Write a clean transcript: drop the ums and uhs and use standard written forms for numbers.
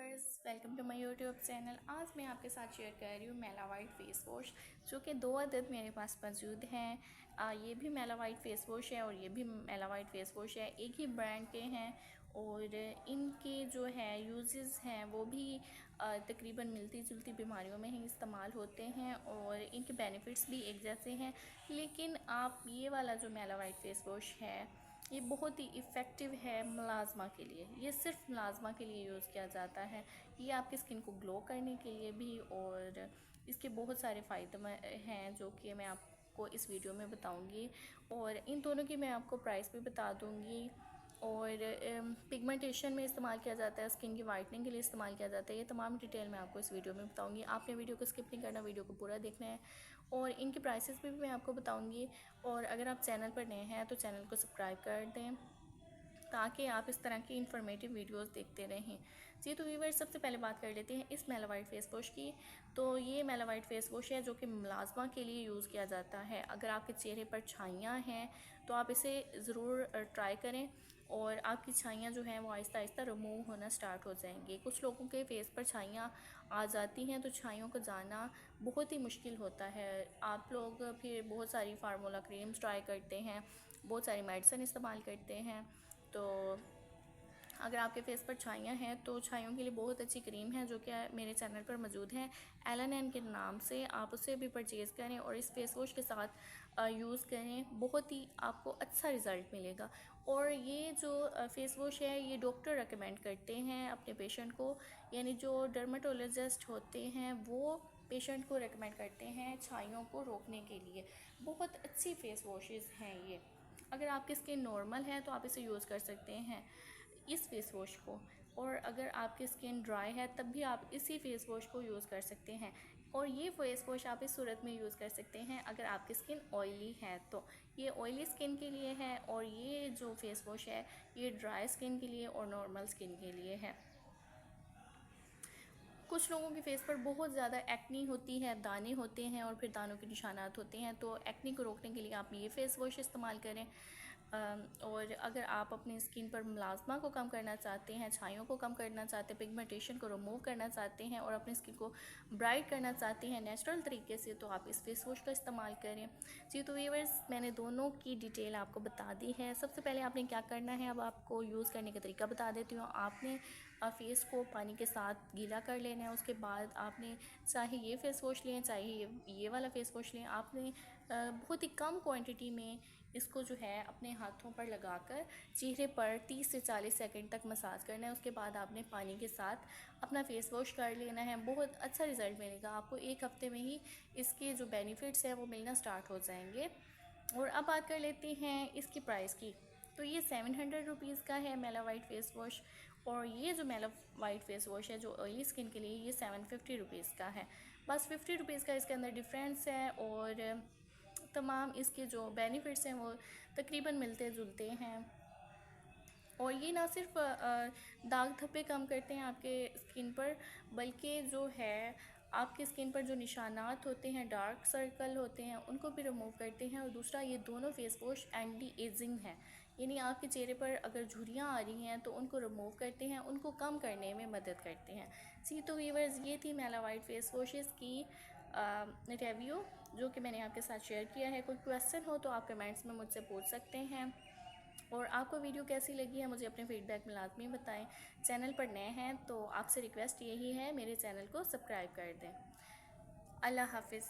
Viewers, welcome to my YouTube channel. आज मैं आपके साथ शेयर कर रही हूँ मेलावाइट फेस वॉश, जो कि 2 अदद मेरे पास मौजूद हैं। ये भी मेलावाइट फेस वॉश है और ये भी मेलावाइट फेस वॉश है, एक ही ब्रांड के हैं। और इनके जो है यूजेस हैं वो भी तकरीबन मिलती जुलती बीमारियों में ही इस्तेमाल होते हैं और इनके बेनिफिट्स भी एक जैसे हैं। लेकिन आप ये वाला जो मेलावाइट फेस वॉश है, ये बहुत ही इफ़ेक्टिव है मुलाज़मा के लिए। ये सिर्फ मुलाज़मा के लिए यूज़ किया जाता है। ये आपकी स्किन को ग्लो करने के लिए भी, और इसके बहुत सारे फ़ायदे हैं जो कि मैं आपको इस वीडियो में बताऊंगी। और इन दोनों की मैं आपको प्राइस भी बता दूंगी। और पिगमेंटेशन में इस्तेमाल किया जाता है, स्किन की वाइटनिंग के लिए इस्तेमाल किया जाता है। ये तमाम डिटेल मैं आपको इस वीडियो में बताऊंगी। आपने वीडियो को स्किप नहीं करना, वीडियो को पूरा देखना है। और इनके प्राइसेस भी मैं आपको बताऊंगी। और अगर आप चैनल पर नए हैं तो चैनल को सब्सक्राइब कर दें ताकि आप इस तरह की इन्फॉर्मेटिव वीडियोस देखते रहें। जी तो व्यूअर्स, सबसे पहले बात कर लेते हैं इस मेलावाइट फेस वॉश की। तो ये मेलावाइट फेस वॉश है जो कि मुलाज़मा के लिए यूज़ किया जाता है। अगर आपके चेहरे पर छाइयाँ हैं तो आप इसे ज़रूर ट्राई करें और आपकी छाइयाँ जो हैं वो आहिस्ता आहिस्ता रिमूव होना स्टार्ट हो जाएंगी। कुछ लोगों के फेस पर छाइयाँ आ जाती हैं तो छाइयों को जाना बहुत ही मुश्किल होता है। आप लोग फिर बहुत सारी फार्मूला क्रीम्स ट्राई करते हैं, बहुत सारी मेडिसिन इस्तेमाल करते हैं। तो अगर आपके फेस पर छाइयाँ हैं तो छाइयों के लिए बहुत अच्छी क्रीम है जो कि मेरे चैनल पर मौजूद है, LNN के नाम से। आप उसे भी परचेज़ करें और इस फेस वॉश के साथ यूज़ करें, बहुत ही आपको अच्छा रिज़ल्ट मिलेगा। और ये जो फेस वॉश है ये डॉक्टर रेकमेंड करते हैं अपने पेशेंट को, यानी जो डर्माटोलॉजिस्ट होते हैं वो पेशेंट को रेकमेंड करते हैं छाइयों को रोकने के लिए। बहुत अच्छी फेस वॉशेज़ हैं ये। अगर आपकी स्किन नॉर्मल है तो आप इसे यूज़ कर सकते हैं इस फेस वॉश को, और अगर आपकी स्किन ड्राई है तब भी आप इसी फेस वॉश को यूज़ कर सकते हैं। और ये फेस वॉश आप इस सूरत में यूज़ कर सकते हैं अगर आपकी स्किन ऑयली है तो। ये ऑयली स्किन के लिए है और ये जो फेस वॉश है ये ड्राई स्किन के लिए और नॉर्मल स्किन के लिए है। कुछ लोगों के फेस पर बहुत ज़्यादा एक्नी होती है, दाने होते हैं और फिर दानों के निशानात होते हैं, तो एक्नी को रोकने के लिए आप ये फेस वॉश इस्तेमाल करें। और अगर आप अपनी स्किन पर मुलाज़मा को कम करना चाहते हैं, छाइयों को कम करना चाहते हैं, पिगमेंटेशन को रिमूव करना चाहते हैं और अपनी स्किन को ब्राइट करना चाहते हैं नेचुरल तरीके से, तो आप इस फेस वॉश का इस्तेमाल करें। जी तो व्यूअर्स, मैंने दोनों की डिटेल आपको बता दी है। सबसे पहले आपने क्या करना है, अब आपको यूज़ करने का तरीका बता देती हूँ। आपने फेस को पानी के साथ गीला कर लेना है। उसके बाद आपने चाहे ये फेस वॉश लें चाहे ये वाला फेस वॉश लें, आपने बहुत ही कम क्वांटिटी में इसको जो है अपने हाथों पर लगाकर चेहरे पर 30 से 40 सेकंड तक मसाज करना है। उसके बाद आपने पानी के साथ अपना फेस वॉश कर लेना है। बहुत अच्छा रिज़ल्ट मिलेगा आपको, 1 हफ़्ते में ही इसके जो बेनिफिट्स हैं वो मिलना स्टार्ट हो जाएंगे। और अब बात कर लेते हैं इसकी प्राइस की। तो ये 700 रुपीज़ का है मेलावाइट फेस वॉश, और ये जो मेलावाइट फेस वॉश है जो ऑयली स्किन के लिए, ये 750 रुपीज़ का है। बस 50 रुपीज़ का इसके अंदर डिफरेंस है, और तमाम इसके जो बेनिफिट्स हैं वो तकरीबन मिलते जुलते हैं। और ये ना सिर्फ दाग धब्बे कम करते हैं आपके स्किन पर, बल्कि जो है आपकी स्किन पर जो निशानात होते हैं, डार्क सर्कल होते हैं, उनको भी रिमूव करते हैं। और दूसरा, ये दोनों फेस वॉश एंटी एजिंग है, यानी आपके चेहरे पर अगर झुर्रियाँ आ रही हैं तो उनको रिमूव करते हैं, उनको कम करने में मदद करते हैं। सी तो व्यूअर्स, ये थी मेलावाइट फेस वॉशेस की रिव्यू जो कि मैंने आपके साथ शेयर किया है। कोई क्वेश्चन हो तो आप कमेंट्स में मुझसे पूछ सकते हैं। और आपको वीडियो कैसी लगी है मुझे अपने फीडबैक में लाजमी बताएं। चैनल पर नए हैं तो आपसे रिक्वेस्ट यही है, मेरे चैनल को सब्सक्राइब कर दें। अल्लाह हाफिज़।